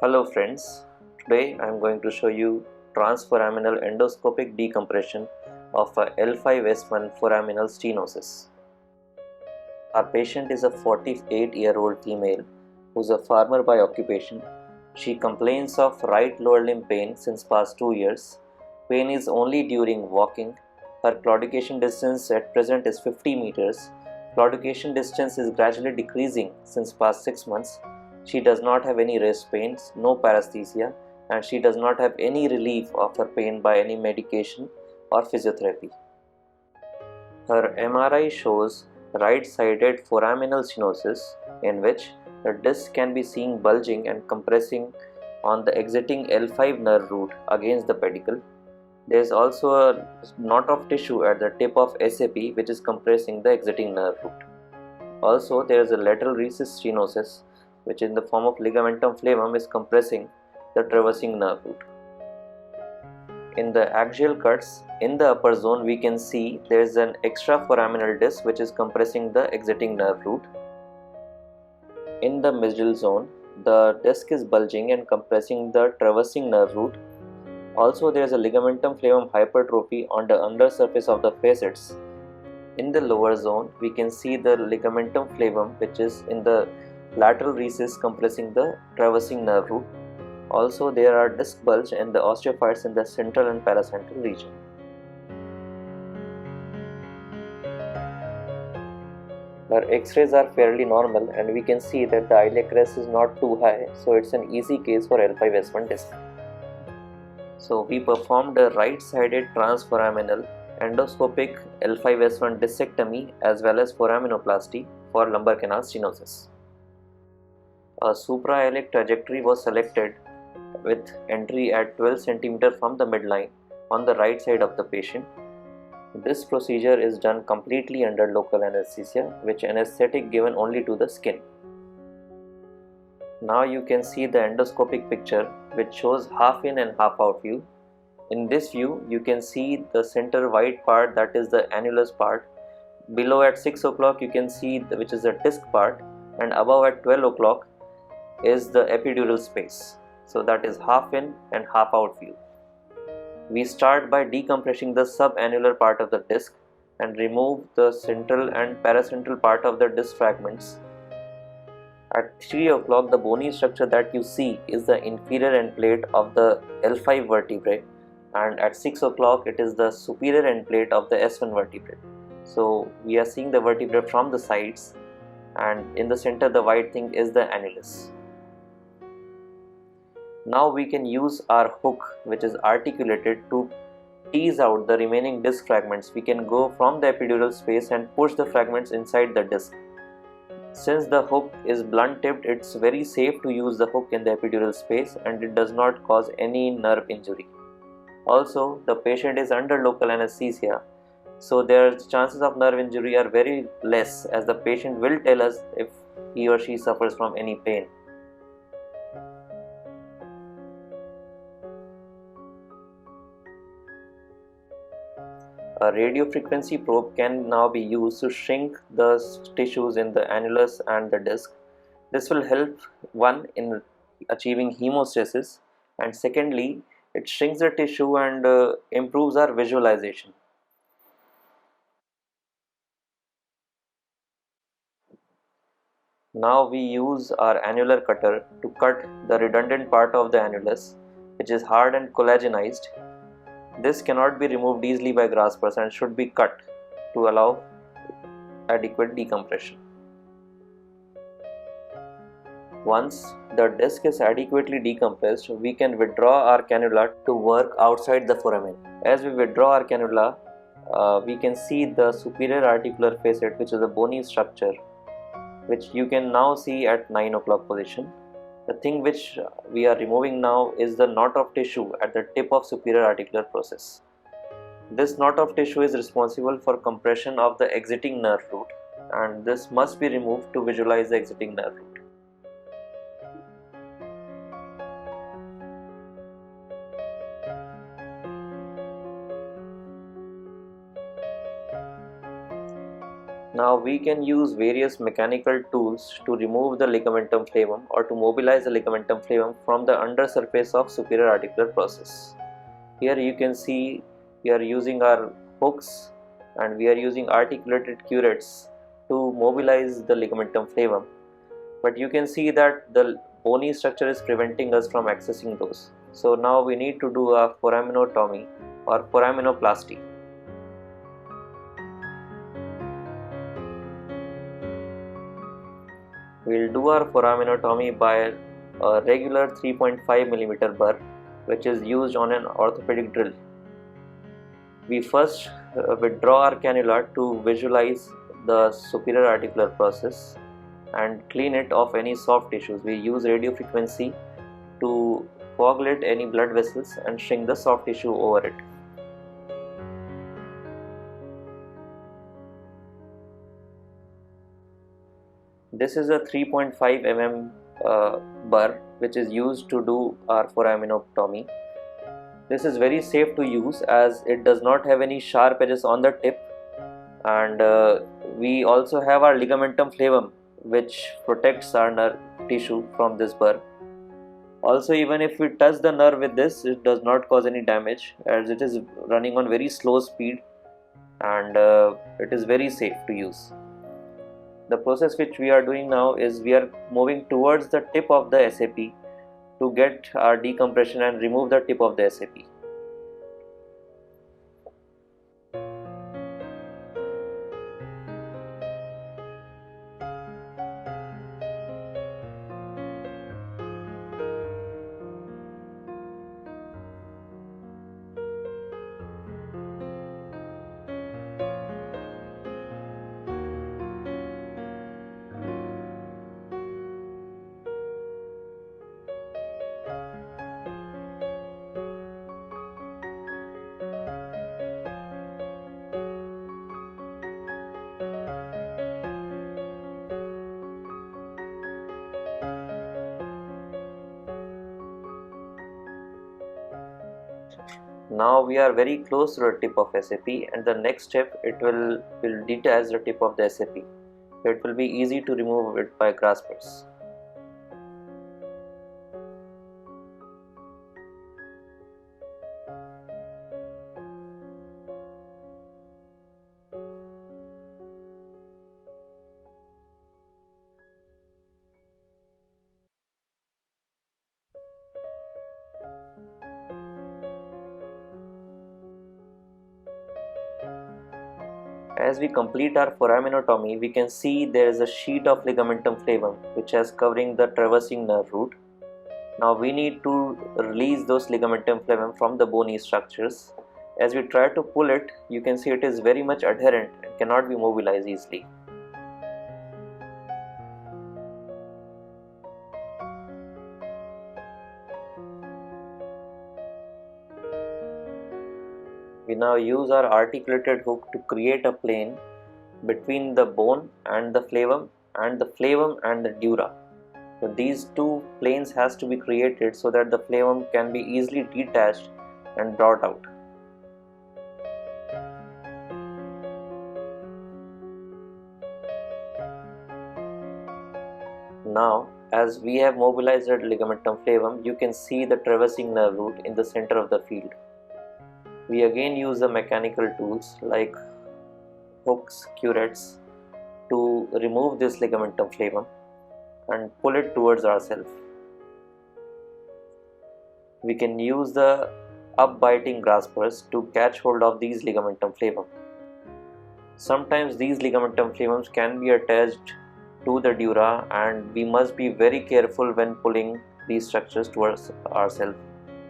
Hello friends, today I am going to show you transforaminal endoscopic decompression of a L5S1 foraminal stenosis. Our patient is a 48-year-old female who is a farmer by occupation. She complains of right lower limb pain since past 2 years. Pain is only during walking. Her claudication distance at present is 50 meters. Claudication distance is gradually decreasing since past 6 months. She does not have any wrist pains, no paresthesia, and she does not have any relief of her pain by any medication or physiotherapy. Her MRI shows right-sided foraminal stenosis in which the disc can be seen bulging and compressing on the exiting L5 nerve root against the pedicle. There is also a knot of tissue at the tip of SAP which is compressing the exiting nerve root. Also, there is a lateral recess stenosis which in the form of ligamentum flavum is compressing the traversing nerve root. In the axial cuts, in the upper zone we can see there is an extraforaminal disc which is compressing the exiting nerve root. In the middle zone, the disc is bulging and compressing the traversing nerve root. Also, there is a ligamentum flavum hypertrophy on the undersurface of the facets. In the lower zone, we can see the ligamentum flavum which is in the lateral recess compressing the traversing nerve root. Also, there are disc bulge and the osteophytes in the central and paracentral region. Her X-rays are fairly normal and we can see that the iliac crest is not too high, so it's an easy case for L5S1 disc. So we performed a right-sided transforaminal endoscopic L5S1 discectomy as well as foraminoplasty for lumbar canal stenosis. A suprailiac trajectory was selected with entry at 12 cm from the midline on the right side of the patient. This procedure is done completely under local anesthesia, which anesthetic given only to the skin. Now you can see the endoscopic picture which shows half in and half out view. In this view you can see the center white part, that is the annulus part. Below at 6 o'clock you can see which is the disc part, and above at 12 o'clock is the epidural space. So that is half in and half out view. We start by decompressing the subannular part of the disc and remove the central and paracentral part of the disc fragments. At 3 o'clock the bony structure that you see is the inferior end plate of the L5 vertebrae, and at 6 o'clock it is the superior end plate of the S1 vertebrae. So we are seeing the vertebrae from the sides, and in the center the white thing is the annulus. Now we can use our hook which is articulated to tease out the remaining disc fragments. We can go from the epidural space and push the fragments inside the disc. Since the hook is blunt tipped, it's very safe to use the hook in the epidural space and it does not cause any nerve injury. Also, the patient is under local anesthesia, so their chances of nerve injury are very less, as the patient will tell us if he or she suffers from any pain. A radiofrequency probe can now be used to shrink the tissues in the annulus and the disc. This will help, one, in achieving hemostasis, and secondly, it shrinks the tissue and improves our visualization. Now we use our annular cutter to cut the redundant part of the annulus, which is hard and collagenized. This cannot be removed easily by graspers and should be cut to allow adequate decompression. Once the disc is adequately decompressed, we can withdraw our cannula to work outside the foramen. As we withdraw our cannula, we can see the superior articular facet, which is a bony structure, which you can now see at 9 o'clock position. The thing which we are removing now is the knot of tissue at the tip of superior articular process. This knot of tissue is responsible for compression of the exiting nerve root, and this must be removed to visualize the exiting nerve root. Now we can use various mechanical tools to remove the ligamentum flavum or to mobilize the ligamentum flavum from the undersurface of superior articular process. Here you can see we are using our hooks and we are using articulated curettes to mobilize the ligamentum flavum, but you can see that the bony structure is preventing us from accessing those. So now we need to do a foraminotomy or foraminoplasty. We will do our foraminotomy by a regular 3.5 mm burr, which is used on an orthopedic drill. We first withdraw our cannula to visualize the superior articular process and clean it of any soft tissues. We use radio frequency to coagulate any blood vessels and shrink the soft tissue over it. This is a 3.5 mm burr which is used to do our foraminotomy. This is very safe to use as it does not have any sharp edges on the tip, and we also have our ligamentum flavum which protects our nerve tissue from this burr. Also, even if we touch the nerve with this, it does not cause any damage as it is running on very slow speed, and it is very safe to use. The process which we are doing now is we are moving towards the tip of the SAP to get our decompression and remove the tip of the SAP. Now we are very close to the tip of SAP, and the next step it will detach the tip of the SAP. It will be easy to remove it by graspers. As we complete our foraminotomy, we can see there is a sheet of ligamentum flavum which is covering the traversing nerve root. Now we need to release those ligamentum flavum from the bony structures. As we try to pull it, you can see it is very much adherent and cannot be mobilized easily. We now use our articulated hook to create a plane between the bone and the flavum and the dura. So these two planes has to be created so that the flavum can be easily detached and brought out. Now, as we have mobilized the ligamentum flavum, you can see the traversing nerve root in the center of the field. We again use the mechanical tools like hooks, curettes to remove this ligamentum flavum and pull it towards ourselves. We can use the up-biting graspers to catch hold of these ligamentum flavum. Sometimes these ligamentum flavums can be attached to the dura, and we must be very careful when pulling these structures towards ourselves.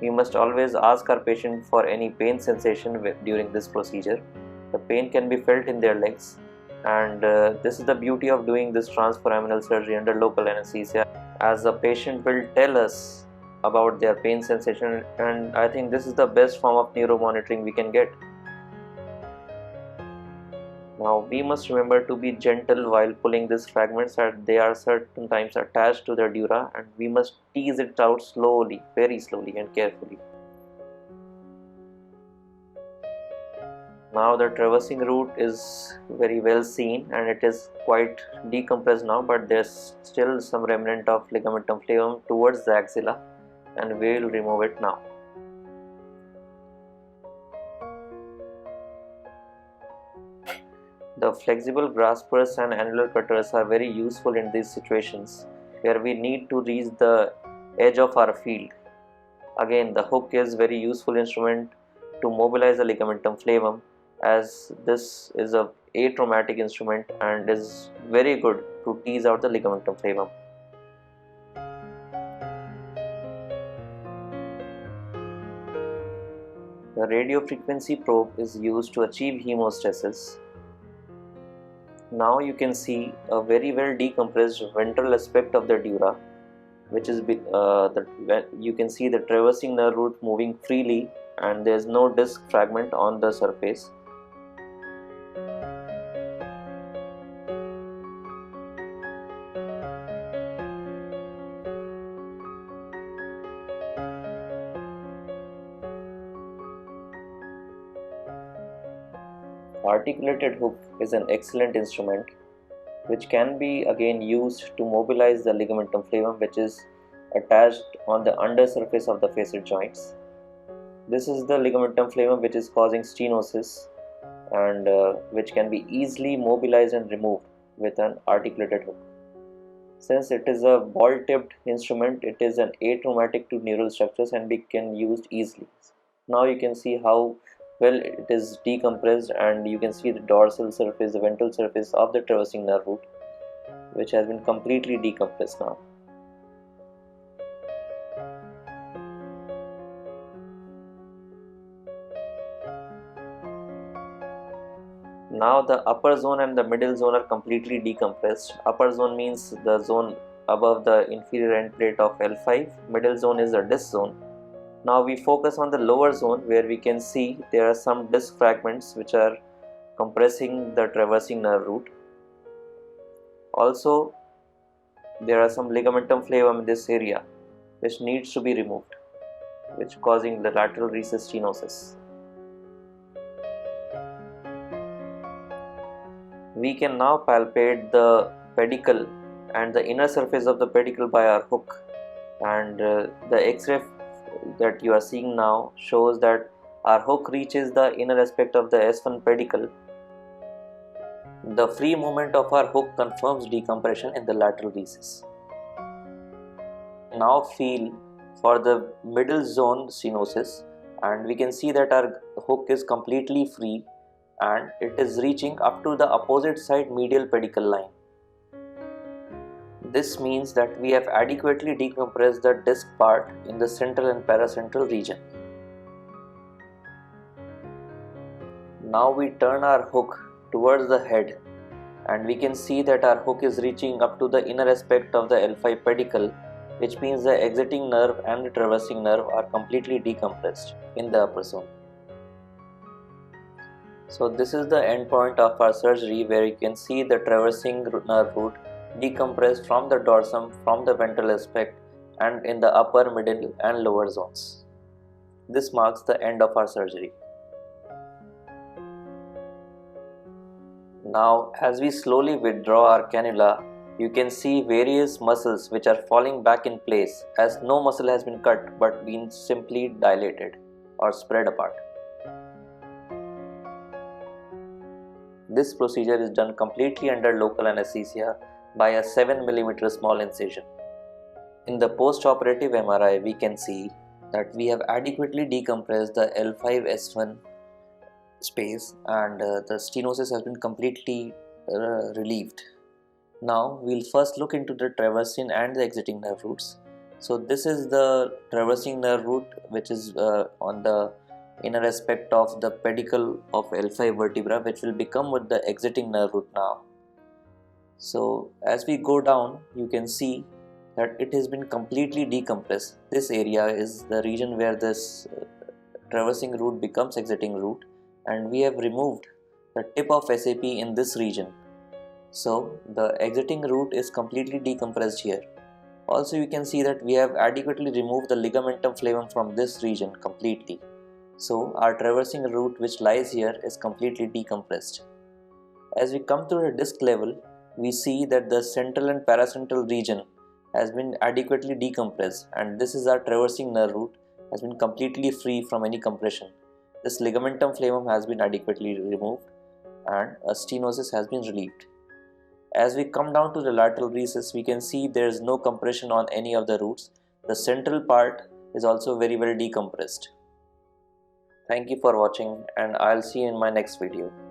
We must always ask our patient for any pain sensation during this procedure. The pain can be felt in their legs, and this is the beauty of doing this transforaminal surgery under local anesthesia, as the patient will tell us about their pain sensation, and I think this is the best form of neuromonitoring we can get. Now we must remember to be gentle while pulling these fragments, as they are certain times attached to the dura, and we must tease it out slowly, very slowly and carefully. Now the traversing route is very well seen and it is quite decompressed now, but there's still some remnant of ligamentum flavum towards the axilla, and we will remove it now. The flexible graspers and annular cutters are very useful in these situations where we need to reach the edge of our field. Again, the hook is very useful instrument to mobilize the ligamentum flavum, as this is a atraumatic instrument and is very good to tease out the ligamentum flavum. The radiofrequency probe is used to achieve hemostasis. Now you can see a very well decompressed ventral aspect of the dura, which is you can see the traversing nerve root moving freely and there is no disc fragment on the surface. Articulated hook is an excellent instrument which can be again used to mobilize the ligamentum flavum, which is attached on the undersurface of the facet joints. This is the ligamentum flavum which is causing stenosis and which can be easily mobilized and removed with an articulated hook. Since it is a ball tipped instrument, it is an atraumatic to neural structures and be can used easily. Now you can see how well it is decompressed, and you can see the dorsal surface, the ventral surface of the traversing nerve root, which has been completely decompressed now. Now the upper zone and the middle zone are completely decompressed. Upper zone means the zone above the inferior end plate of L5. Middle zone is the disc zone. Now we focus on the lower zone, where we can see there are some disc fragments which are compressing the traversing nerve root. Also, there are some ligamentum flavum in this area which needs to be removed, which causing the lateral recess stenosis. We can now palpate the pedicle and the inner surface of the pedicle by our hook, and the X-ray that you are seeing now shows that our hook reaches the inner aspect of the S1 pedicle. The free movement of our hook confirms decompression in the lateral recess. Now feel for the middle zone stenosis, and we can see that our hook is completely free and it is reaching up to the opposite side medial pedicle line. This means that we have adequately decompressed the disc part in the central and paracentral region. Now we turn our hook towards the head, and we can see that our hook is reaching up to the inner aspect of the L5 pedicle, which means the exiting nerve and the traversing nerve are completely decompressed in the upper zone. So this is the end point of our surgery, where you can see the traversing nerve root decompressed from the dorsum, from the ventral aspect, and in the upper, middle and lower zones. This marks the end of our surgery. Now as we slowly withdraw our cannula, you can see various muscles which are falling back in place, as no muscle has been cut but been simply dilated or spread apart. This procedure is done completely under local anesthesia by a 7 mm small incision. In the post-operative MRI, we can see that we have adequately decompressed the L5-S1 space, and the stenosis has been completely relieved. Now we'll first look into the traversing and the exiting nerve roots. So this is the traversing nerve root, which is on the inner aspect of the pedicle of L5 vertebra, which will become with the exiting nerve root now. So as we go down, you can see that it has been completely decompressed. This area is the region where this traversing root becomes exiting root, and we have removed the tip of SAP in this region. So the exiting root is completely decompressed here. Also you can see that we have adequately removed the ligamentum flavum from this region completely. So our traversing root which lies here is completely decompressed. As we come to the disc level, we see that the central and paracentral region has been adequately decompressed, and this is our traversing nerve root has been completely free from any compression. This ligamentum flavum has been adequately removed and a stenosis has been relieved. As we come down to the lateral recess, we can see there is no compression on any of the roots. The central part is also very well decompressed. Thank you for watching, and I'll see you in my next video.